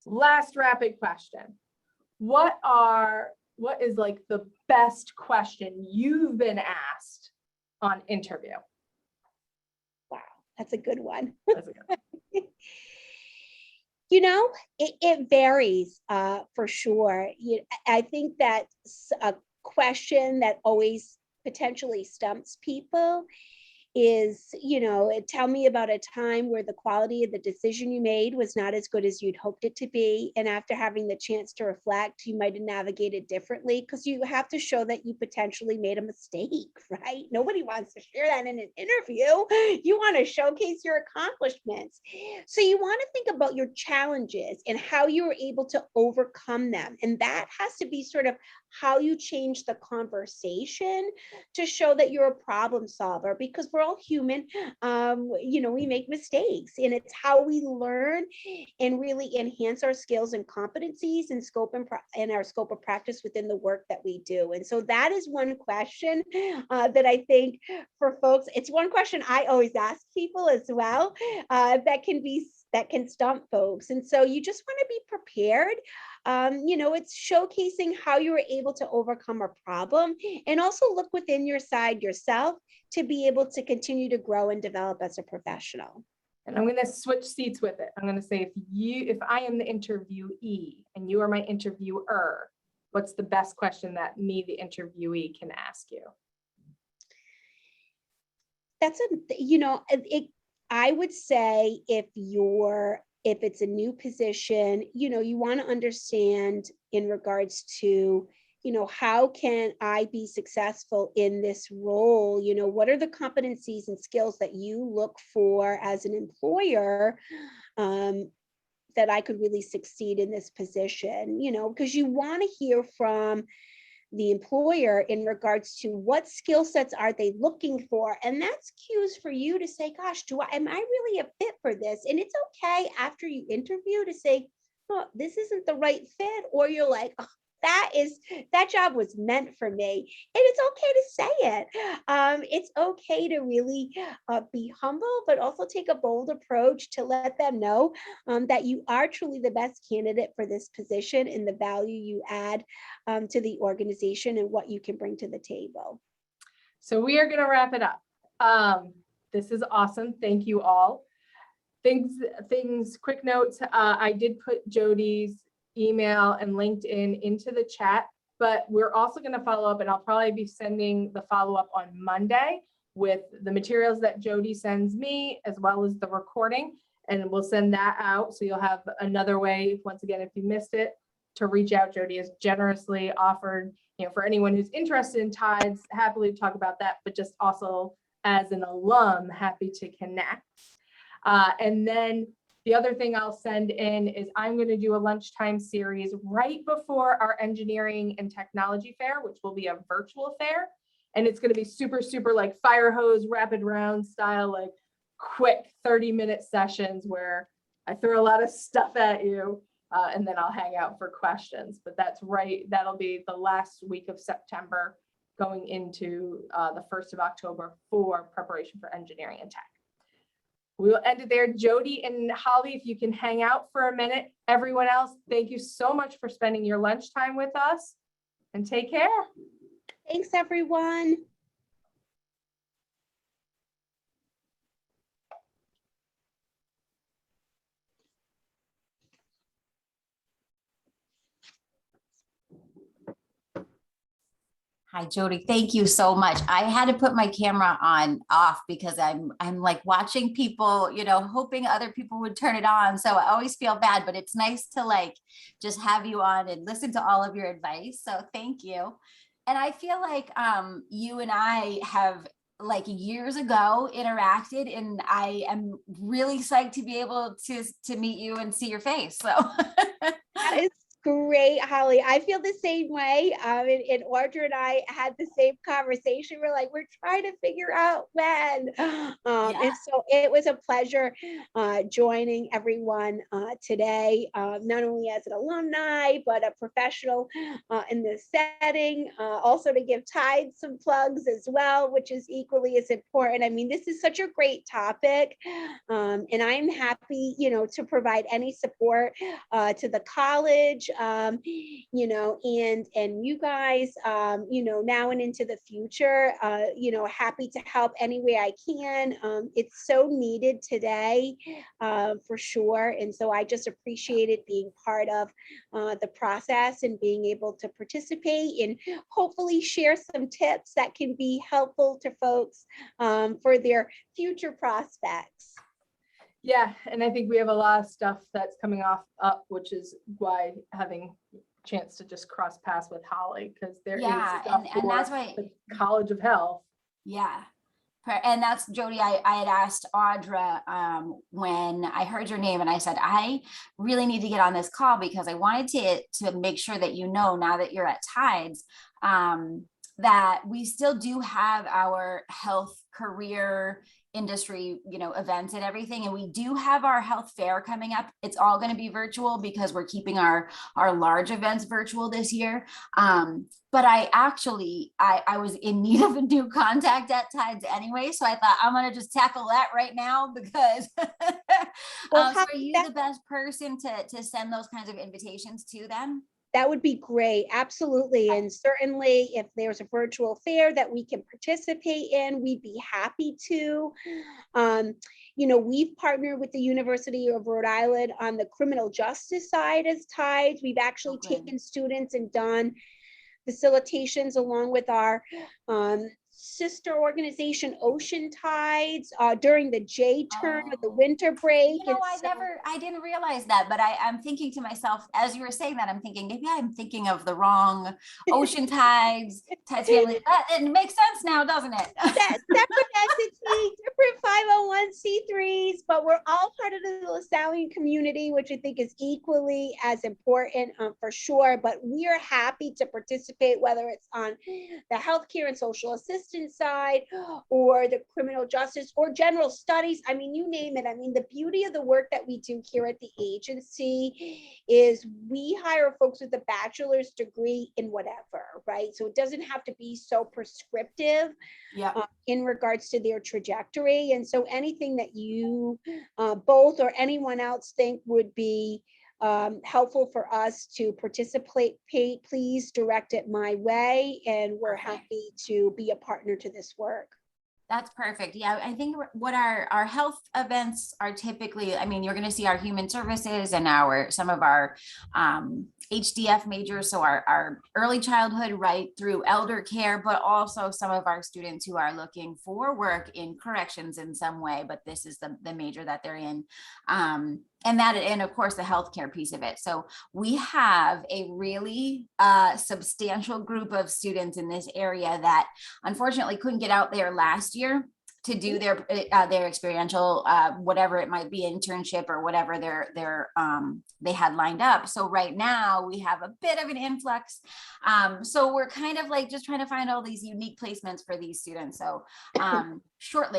Last rapid question. What is like the best question you've been asked on interview? Wow, that's a good one. That's a good one. You know, it varies for sure. I think that's a question that always potentially stumps people is, tell me about a time where the quality of the decision you made was not as good as you'd hoped it to be. And after having the chance to reflect, you might have navigated differently, because you have to show that you potentially made a mistake, right? Nobody wants to share that in an interview. You want to showcase your accomplishments. So you want to think about your challenges and how you were able to overcome them. And that has to be sort of how you change the conversation to show that you're a problem solver, because we're all human. We make mistakes, and it's how we learn and really enhance our skills and competencies and our scope of practice within the work that we do. And so that is one question that I think for folks, it's one question I always ask people as well, that can stump folks. And so you just want to be prepared. It's showcasing how you were able to overcome a problem, and also look within yourself to be able to continue to grow and develop as a professional. And I'm going to switch seats with it. I'm going to say, if I am the interviewee and you are my interviewer, what's the best question that me, the interviewee, can ask you? I would say if it's a new position, you want to understand in regards to, how can I be successful in this role? What are the competencies and skills that you look for as an employer, that I could really succeed in this position? Because you want to hear from the employer in regards to what skill sets are they looking for. And that's cues for you to say, gosh, am I really a fit for this? And it's okay after you interview to say, oh, this isn't the right fit. Or you're like, oh, that job was meant for me. And it's okay to say it. It's okay to really be humble, but also take a bold approach to let them know that you are truly the best candidate for this position, and the value you add to the organization and what you can bring to the table. So we are going to wrap it up. This is awesome. Thank you all. Quick notes. I did put Jody's email and LinkedIn into the chat, but we're also going to follow up, and I'll probably be sending the follow-up on Monday with the materials that Jody sends me, as well as the recording, and we'll send that out. So you'll have another way, once again, if you missed it, to reach out. Jody has generously offered, for anyone who's interested in tides, happily to talk about that, but just also as an alum, happy to connect. And then the other thing I'll send in is I'm going to do a lunchtime series right before our engineering and technology fair, which will be a virtual fair. And it's going to be super, super like fire hose, rapid round style, like quick 30-minute sessions where I throw a lot of stuff at you, and then I'll hang out for questions. But that'll be the last week of September going into the 1st of October for preparation for engineering and tech. We will end it there. Jody and Holly, if you can hang out for a minute. Everyone else, thank you so much for spending your lunchtime with us, and take care. Thanks, everyone. Hi, Jody. Thank you so much. I had to put my camera off because I'm like watching people, hoping other people would turn it on. So I always feel bad, but it's nice to like just have you on and listen to all of your advice. So thank you. And I feel like you and I have like years ago interacted, and I am really psyched to be able to meet you and see your face. So that is great, Holly. I feel the same way. And Audra and I had the same conversation. We're trying to figure out when. And so it was a pleasure joining everyone today, not only as an alumni, but a professional in this setting. Also to give Tide some plugs as well, which is equally as important. I mean, this is such a great topic. And I'm happy, to provide any support to the college, you know, and you guys, you know, now and into the future, you know, happy to help any way I can. It's so needed today, for sure. And so I just appreciated being part of the process and being able to participate and hopefully share some tips that can be helpful to folks for their future prospects. Yeah, and I think we have a lot of stuff that's coming up, which is why having a chance to just cross paths with Holly, because there is Yeah, stuff and that's for why, the College of Health. yeah. And that's Jody. I had asked Audra when I heard your name, and I said, I really need to get on this call because I wanted to make sure that you know, now that you're at Tides, that we still do have our health career industry, you know, events and everything. And we do have our health fair coming up. It's all going to be virtual because we're keeping our large events virtual this year. But I was in need of a new contact at Tides anyway. So I thought I'm going to just tackle that right now because Well, so are you the best person to send those kinds of invitations to them? that would be great. Absolutely. And certainly if there's a virtual fair that we can participate in, we'd be happy to. You know, we've partnered with the University of Rhode Island on the criminal justice side as Tides. We've actually taken students and done facilitations along with our sister organization Ocean Tides during the J turn of the winter break. You know, I didn't realize that, but I'm thinking to myself, as you were saying that, I'm thinking, maybe I'm thinking of the wrong Ocean Tides family. It makes sense now, doesn't it? That separate entity, different 501c3s, but we're all part of the LaSallian community, which I think is equally as important for sure. But we are happy to participate, whether it's on the healthcare and social assistance side or the criminal justice or general studies. I mean, you name it. I mean, the beauty of the work that we do here at the agency is we hire folks with a bachelor's degree in whatever, right? So it doesn't have to be so prescriptive in regards to their trajectory. And so anything that you both or anyone else think would be helpful for us to participate, please direct it my way. And we're happy to be a partner to this work. That's perfect. Yeah, I think what our health events are typically, I mean, you're going to see our human services and some of our HDF majors, so our early childhood right through elder care, but also some of our students who are looking for work in corrections in some way, but this is the major that they're in. And of course the healthcare piece of it. So we have a really substantial group of students in this area that unfortunately couldn't get out there last year to do their experiential, whatever it might be, internship or whatever they had lined up. So right now we have a bit of an influx. So we're kind of like just trying to find all these unique placements for these students. So shortly,